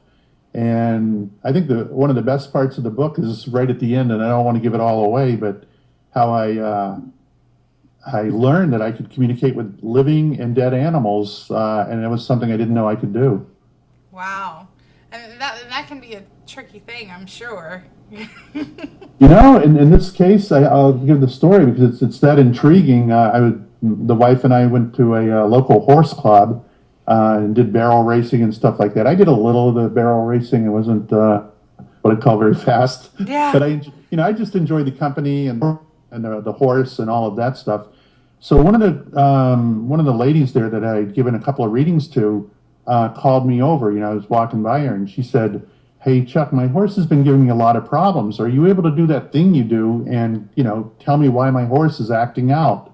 And I think one of the best parts of the book is right at the end, and I don't want to give it all away, but how I learned that I could communicate with living and dead animals, and it was something I didn't know I could do. Wow. And that can be a tricky thing, I'm sure. In this case, I'll give the story because it's that intriguing. The wife and I went to a local horse club and did barrel racing and stuff like that. I did a little of the barrel racing. It wasn't what I'd call very fast. Yeah. But I just enjoyed the company and the horse and all of that stuff. So one of the ladies there that I had given a couple of readings to called me over. I was walking by her, and she said, "Hey, Chuck, my horse has been giving me a lot of problems. Are you able to do that thing you do and, tell me why my horse is acting out?"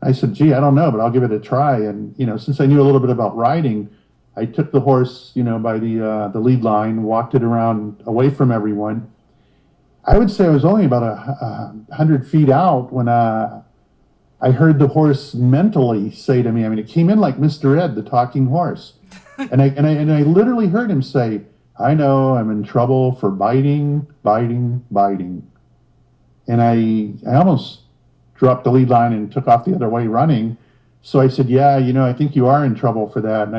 I said, "Gee, I don't know, but I'll give it a try." And, since I knew a little bit about riding, I took the horse, by the lead line, walked it around away from everyone. I would say I was only about 100 feet out when I heard the horse mentally say to me, it came in like Mr. Ed, the talking horse. And I literally heard him say, "I know I'm in trouble for biting. And I almost dropped the lead line and took off the other way running. So I said, "Yeah, I think you are in trouble for that." And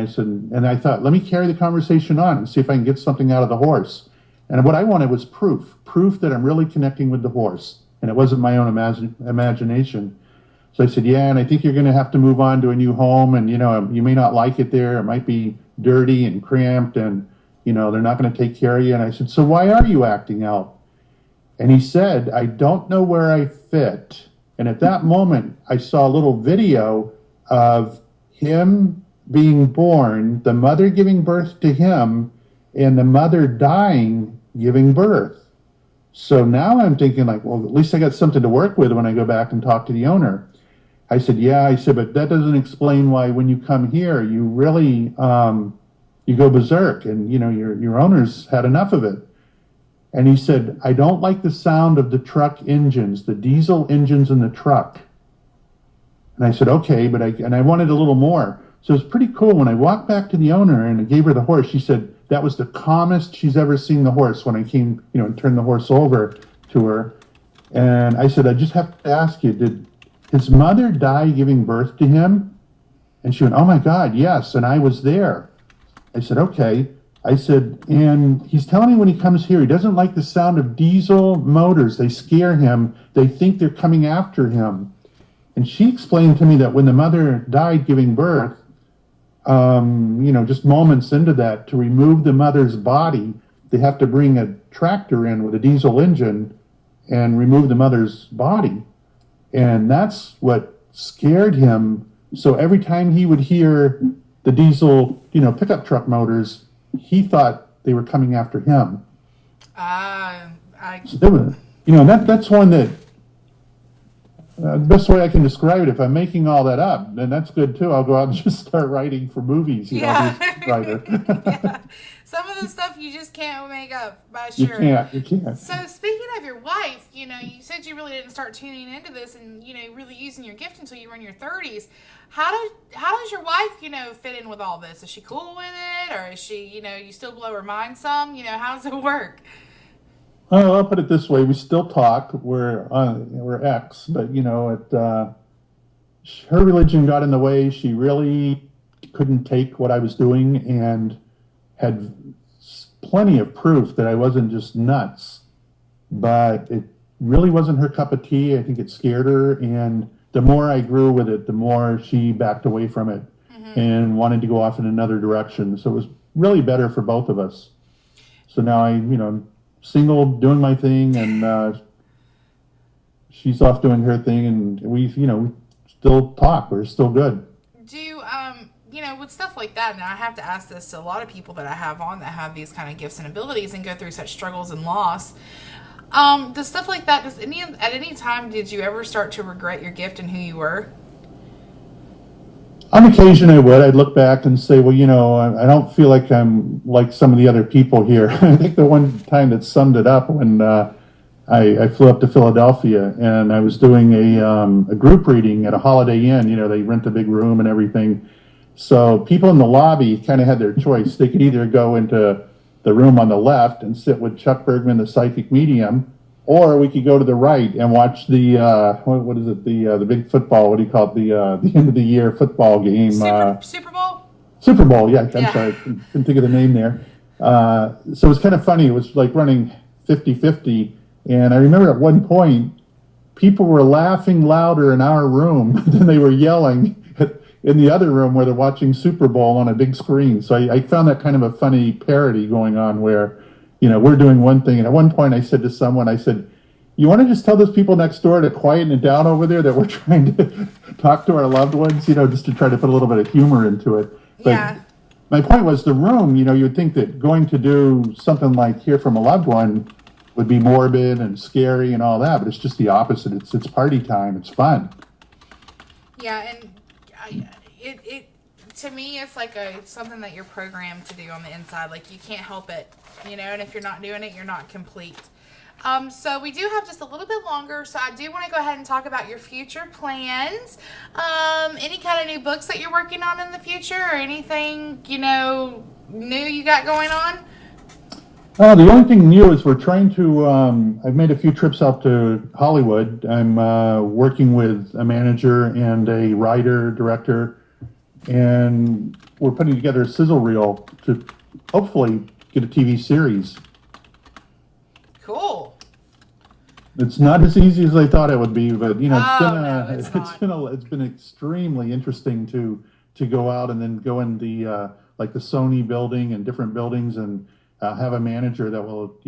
I thought, let me carry the conversation on and see if I can get something out of the horse. And what I wanted was proof that I'm really connecting with the horse. And it wasn't my own imagination. So I said, "Yeah, and I think you're going to have to move on to a new home. And, you may not like it there. It might be dirty and cramped, and, they're not going to take care of you." And I said, "So why are you acting out?" And he said, "I don't know where I fit." And at that moment, I saw a little video of him being born, the mother giving birth to him, and the mother dying, giving birth. So now I'm thinking like, well, at least I got something to work with when I go back and talk to the owner. I said, "Yeah," I said, "but that doesn't explain why when you come here, you really, you go berserk, and, your owner's had enough of it." And he said, "I don't like the sound of the truck engines, the diesel engines in the truck." And I said, "Okay," but I wanted a little more. So it was pretty cool. When I walked back to the owner and I gave her the horse, she said that was the calmest she's ever seen the horse when I came, and turned the horse over to her. And I said, "I just have to ask you, did his mother die giving birth to him? And she went, oh my God, yes, and I was there. I said, okay. I said, and he's telling me when he comes here, he doesn't like the sound of diesel motors. They scare him. They think they're coming after him. And she explained to me that when the mother died giving birth, just moments into that, to remove the mother's body, they have to bring a tractor in with a diesel engine and remove the mother's body. And that's what scared him. So every time he would hear the diesel, pickup truck motors, he thought they were coming after him. That's one that, the best way I can describe it, if I'm making all that up, then that's good too. I'll go out and just start writing for movies, Yeah. writer. Yeah. Some of the stuff you just can't make up, by sure. You can't. So speaking of your wife, you said you really didn't start tuning into this and, really using your gift until you were in your 30s. How does your wife, fit in with all this? Is she cool with it? Or is she, you still blow her mind some? How does it work? Well, I'll put it this way: we still talk. We're ex, but her religion got in the way. She really couldn't take what I was doing, and had plenty of proof that I wasn't just nuts. But it really wasn't her cup of tea. I think it scared her, and the more I grew with it, the more she backed away from it and wanted to go off in another direction. So it was really better for both of us. So now I'm single, doing my thing, and she's off doing her thing, and we still talk. We're still good. Do with stuff like that, and I have to ask this to a lot of people that I have on that have these kind of gifts and abilities and go through such struggles and loss. Does stuff like that, at any time did you ever start to regret your gift and who you were? On occasion I would. I'd look back and say, well, I don't feel like I'm like some of the other people here. I think the one time that summed it up when I flew up to Philadelphia, and I was doing a group reading at a Holiday Inn. They rent a big room and everything. So people in the lobby kind of had their choice. They could either go into the room on the left and sit with Chuck Bergman, the psychic medium, or we could go to the right and watch the what is it, the big football, what do you call it, the end of the year football game, Super Bowl. Super Bowl, yeah. I'm sorry, I couldn't think of the name there. So it was kind of funny. It was like running 50-50, and I remember at one point people were laughing louder in our room than they were yelling in the other room where they're watching Super Bowl on a big screen. So I found that kind of a funny parody going on where, we're doing one thing. And at one point I said to someone, you want to just tell those people next door to quieten it down over there, that we're trying to talk to our loved ones, just to try to put a little bit of humor into it. But yeah. My point was the room, you would think that going to do something like hear from a loved one would be morbid and scary and all that, but it's just the opposite. It's party time. It's fun. Yeah, and it to me, it's like something that you're programmed to do on the inside. Like, you can't help it, and if you're not doing it, you're not complete. So we do have just a little bit longer, so I do want to go ahead and talk about your future plans. Any kind of new books that you're working on in the future, or anything, new you got going on? The only thing new is we're trying to, I've made a few trips out to Hollywood. I'm working with a manager and a writer, director, and we're putting together a sizzle reel to hopefully get a TV series. Cool. It's not as easy as I thought it would be, but it's been extremely interesting to go out and then go in the like the Sony building and different buildings and have a manager that will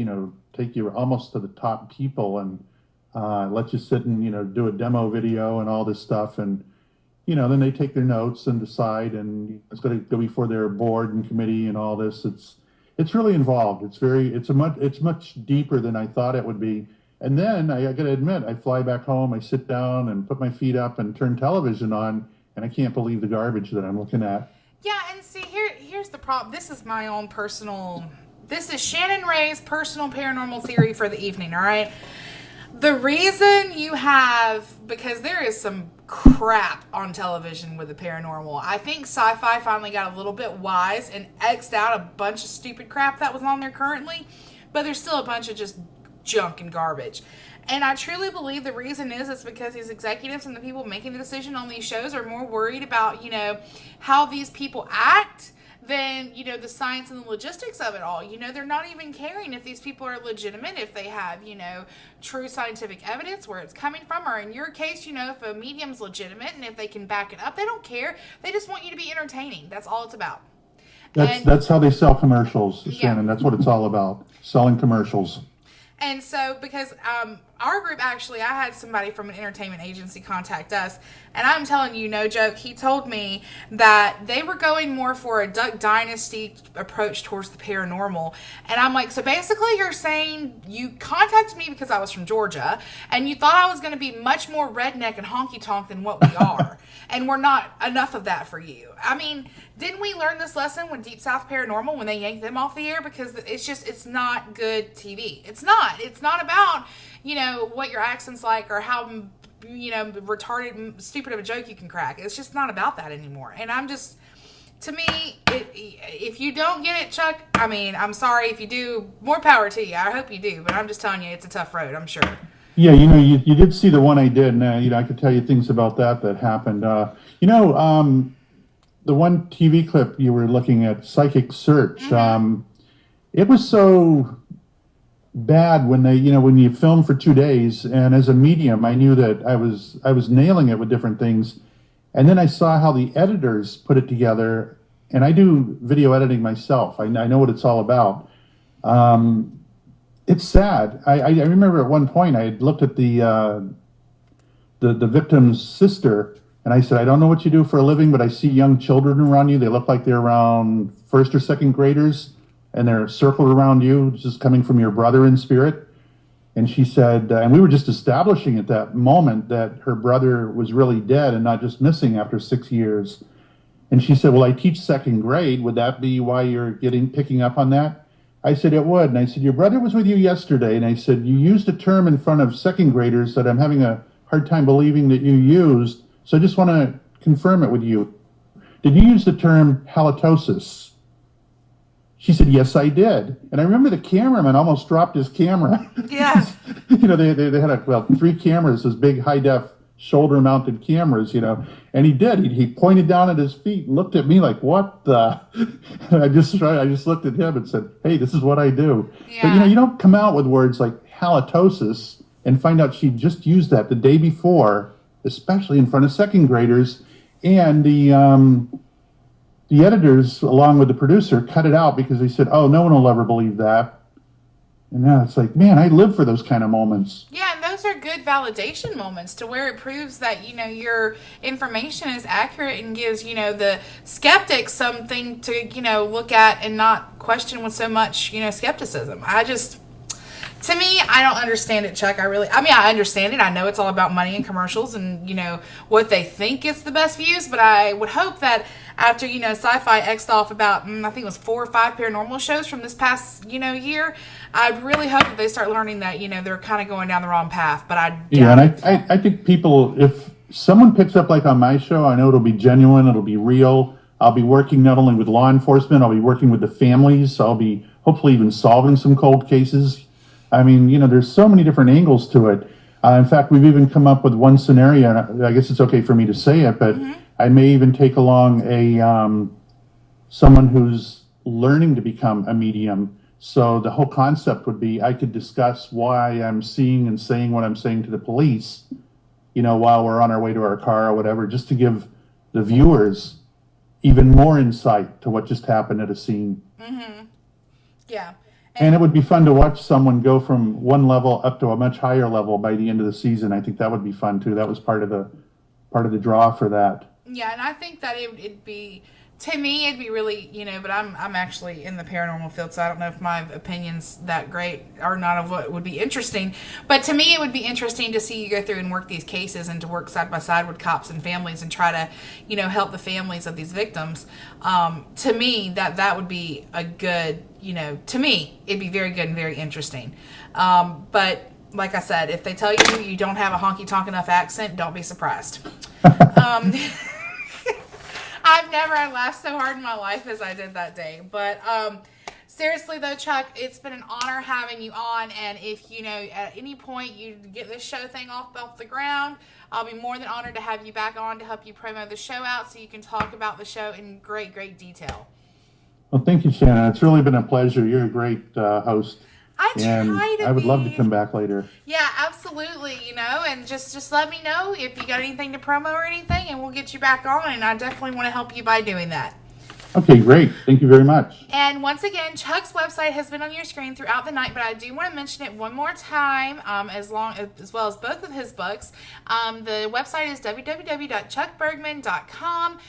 take you almost to the top people and let you sit and do a demo video and all this stuff, and then they take their notes and decide, and it's going to go before their board and committee and all this. It's really involved. It's much deeper than I thought it would be. And then I got to admit, I fly back home, I sit down and put my feet up and turn television on, and I can't believe the garbage that I'm looking at. Yeah, and see, here's the problem. This is my own personal. This is Shannon Ray's personal paranormal theory for the evening. All right. The reason you have, because there is some crap on television with the paranormal. I think Sci-Fi finally got a little bit wise and X'd out a bunch of stupid crap that was on there currently, but there's still a bunch of just junk and garbage. And I truly believe the reason is because these executives and the people making the decision on these shows are more worried about, how these people act than, the science and the logistics of it all. They're not even caring if these people are legitimate, if they have, true scientific evidence, where it's coming from, or in your case, if a medium's legitimate and if they can back it up. They don't care. They just want you to be entertaining. That's all it's about. That's how they sell commercials, Shannon. That's what it's all about, selling commercials. And so, because our group, actually, I had somebody from an entertainment agency contact us, and I'm telling you, no joke, he told me that they were going more for a Duck Dynasty approach towards the paranormal. And I'm like, so basically you're saying you contacted me because I was from Georgia, and you thought I was going to be much more redneck and honky-tonk than what we are. And we're not enough of that for you. I mean, didn't we learn this lesson with Deep South Paranormal when they yanked them off the air? Because it's not good TV. It's not about, what your accent's like or how, retarded, stupid of a joke you can crack. It's just not about that anymore. And to me, if you don't get it, Chuck, I mean, I'm sorry. If you do, more power to you. I hope you do. But I'm just telling you, it's a tough road, I'm sure. Yeah, you did see the one I did, and I could tell you things about that happened. The one TV clip you were looking at, Psychic Search, it was so bad when when you film for 2 days, and as a medium, I knew that I was nailing it with different things, and then I saw how the editors put it together, and I do video editing myself. I know what it's all about. It's sad. I remember at one point I had looked at the victim's sister, and I said, I don't know what you do for a living, but I see young children around you. They look like they're around first or second graders, and they're circled around you, just coming from your brother in spirit. And she said, and we were just establishing at that moment that her brother was really dead and not just missing after 6 years. And she said, well, I teach second grade. Would that be why you're picking up on that? I said, it would. And I said, your brother was with you yesterday. And I said, you used a term in front of second graders that I'm having a hard time believing that you used. So I just want to confirm it with you. Did you use the term halitosis? She said, yes, I did. And I remember the cameraman almost dropped his camera. Yeah. They had 3 cameras, those big high-def shoulder-mounted cameras, and he did. He pointed down at his feet and looked at me like, what the? I just looked at him and said, hey, this is what I do. Yeah. But, you don't come out with words like halitosis and find out she just used that the day before, especially in front of second graders, and the editors, along with the producer, cut it out because they said, oh, no one will ever believe that. And now it's like, man, I live for those kind of moments. Yeah, and those are good validation moments to where it proves that, your information is accurate and gives, the skeptics something to, look at and not question with so much, skepticism. To me, I don't understand it, Chuck. I understand it. I know it's all about money and commercials and, what they think is the best views. But I would hope that after, Sci-Fi X'd off about, I think it was 4 or 5 paranormal shows from this past, year, I'd really hope that they start learning that, they're kind of going down the wrong path. But I doubt it. And I think people, if someone picks up like on my show, I know it'll be genuine, it'll be real. I'll be working not only with law enforcement, I'll be working with the families. I'll be hopefully even solving some cold cases. I mean, there's so many different angles to it. In fact, we've even come up with one scenario, and I guess it's okay for me to say it, but I may even take along someone who's learning to become a medium. So the whole concept would be I could discuss why I'm seeing and saying what I'm saying to the police, while we're on our way to our car or whatever, just to give the viewers even more insight to what just happened at a scene. Mm-hmm. Yeah. And it would be fun to watch someone go from one level up to a much higher level by the end of the season. I think that would be fun too. That was part of the draw for that. Yeah, and I think that it'd be, to me, it'd be really, but I'm actually in the paranormal field, so I don't know if my opinion's that great or not of what would be interesting. But to me, it would be interesting to see you go through and work these cases and to work side by side with cops and families and try to, help the families of these victims. To me, that would be a good, to me, it'd be very good and very interesting. But like I said, if they tell you don't have a honky-tonk enough accent, don't be surprised. I've never laughed so hard in my life as I did that day. But Seriously though, Chuck, it's been an honor having you on, and if at any point you get this show thing off the ground, I'll be more than honored to have you back on to help you promo the show out so you can talk about the show in great detail. Well, thank you, Shannon. It's really been a pleasure. You're a great host. I would love to come back later. Yeah, absolutely, and just let me know if you got anything to promo or anything, and we'll get you back on, and I definitely want to help you by doing that. Okay, great. Thank you very much. And once again, Chuck's website has been on your screen throughout the night, but I do want to mention it one more time, as well as both of his books. The website is www.chuckbergman.com.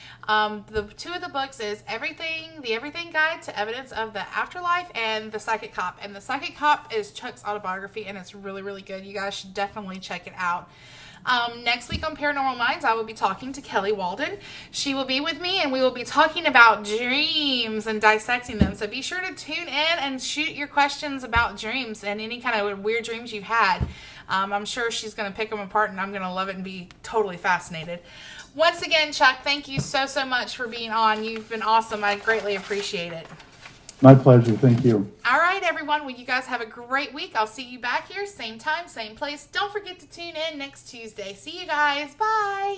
The two of the books is The Everything Guide to Evidence of the Afterlife and The Psychic Cop. And The Psychic Cop is Chuck's autobiography, and it's really, really good. You guys should definitely check it out. Next week on Paranormal Minds, I will be talking to Kelly Walden. She will be with me, and we will be talking about dreams and dissecting them. So be sure to tune in and shoot your questions about dreams and any kind of weird dreams you've had. I'm sure she's going to pick them apart, and I'm going to love it and be totally fascinated. Once again, Chuck, thank you so much for being on. You've been awesome. I greatly appreciate it. My pleasure. Thank you. All right, everyone. Well, you guys have a great week. I'll see you back here, same time, same place. Don't forget to tune in next Tuesday. See you guys. Bye.